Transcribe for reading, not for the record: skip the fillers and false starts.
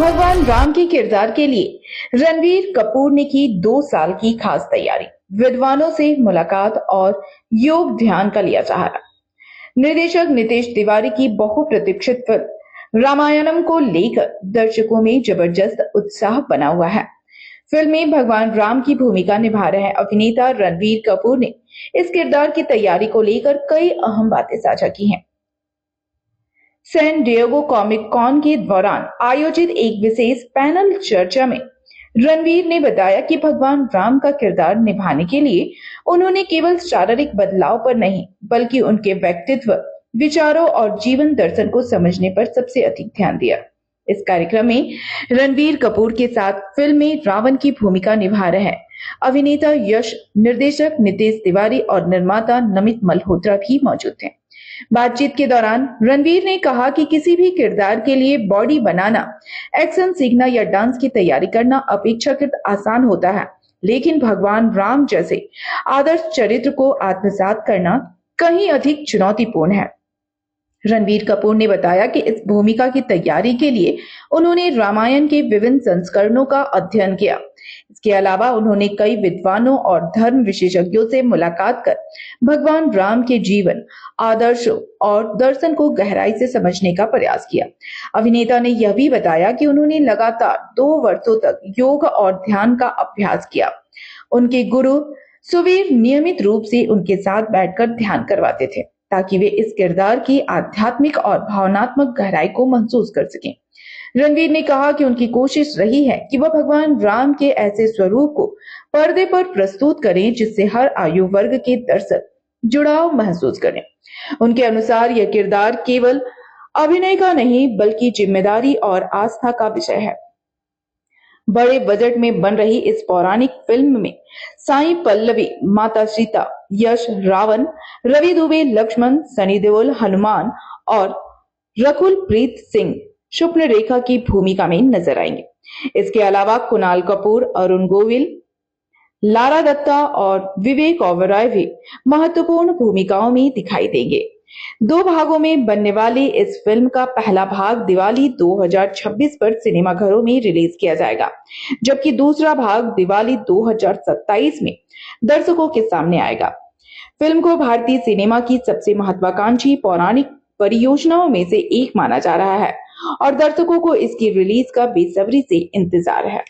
भगवान राम के किरदार के लिए रणवीर कपूर ने की 2 साल की खास तैयारी। विद्वानों से मुलाकात और योग ध्यान का लिया सहारा। निर्देशक नितेश तिवारी की बहुप्रतीक्षित फिल्म रामायणम को लेकर दर्शकों में जबरदस्त उत्साह बना हुआ है। फिल्म में भगवान राम की भूमिका निभा रहे अभिनेता रणवीर कपूर ने इस किरदार की तैयारी को लेकर कई अहम बातें साझा की हैं। सैन डिएगो कॉमिक कॉन के दौरान आयोजित एक विशेष पैनल चर्चा में रणवीर ने बताया कि भगवान राम का किरदार निभाने के लिए उन्होंने केवल शारीरिक बदलाव पर नहीं, बल्कि उनके व्यक्तित्व, विचारों और जीवन दर्शन को समझने पर सबसे अधिक ध्यान दिया। इस कार्यक्रम में रणवीर कपूर के साथ फिल्म में रावण की भूमिका निभा रहे अभिनेता यश, निर्देशक नितेश तिवारी और निर्माता नमित मल्होत्रा भी मौजूद थे। बातचीत के दौरान रणवीर ने कहा कि किसी भी किरदार के लिए बॉडी बनाना, एक्शन सीखना या डांस की तैयारी करना अपेक्षाकृत आसान होता है, लेकिन भगवान राम जैसे आदर्श चरित्र को आत्मसात करना कहीं अधिक चुनौतीपूर्ण है। रणवीर कपूर ने बताया कि इस भूमिका की तैयारी के लिए उन्होंने रामायण के विभिन्न संस्करणों का अध्ययन किया। इसके अलावा उन्होंने कई विद्वानों और धर्म विशेषज्ञों से मुलाकात कर भगवान राम के जीवन, आदर्शों और दर्शन को गहराई से समझने का प्रयास किया। अभिनेता ने यह भी बताया कि उन्होंने लगातार 2 वर्षों तक योग और ध्यान का अभ्यास किया। उनके गुरु सुवीर नियमित रूप से उनके साथ बैठकर ध्यान करवाते थे, ताकि वे इस किरदार की आध्यात्मिक और भावनात्मक गहराई को महसूस कर सकें। रणवीर ने कहा कि उनकी कोशिश रही है कि वह भगवान राम के ऐसे स्वरूप को पर्दे पर प्रस्तुत करें जिससे हर आयु वर्ग के दर्शक जुड़ाव महसूस करें। उनके अनुसार यह किरदार केवल अभिनय का नहीं, बल्कि जिम्मेदारी और आस्था का विषय है। बड़े बजट में बन रही इस पौराणिक फिल्म में साई पल्लवी माता सीता, यश रावण, रवि दुबे लक्ष्मण, सनी देओल हनुमान और रकुल प्रीत सिंह स्वप्न रेखा की भूमिका में नजर आएंगे। इसके अलावा कुणाल कपूर, अरुण गोविल, लारा दत्ता और विवेक ओबेरॉय भी महत्वपूर्ण भूमिकाओं में दिखाई देंगे। 2 भागों में बनने वाली इस फिल्म का पहला भाग दिवाली 2026 पर सिनेमाघरों में रिलीज किया जाएगा, जबकि दूसरा भाग दिवाली 2027 में दर्शकों के सामने आएगा। फिल्म को भारतीय सिनेमा की सबसे महत्वाकांक्षी पौराणिक परियोजनाओं में से एक माना जा रहा है और दर्शकों को इसकी रिलीज का बेसब्री से इंतजार है।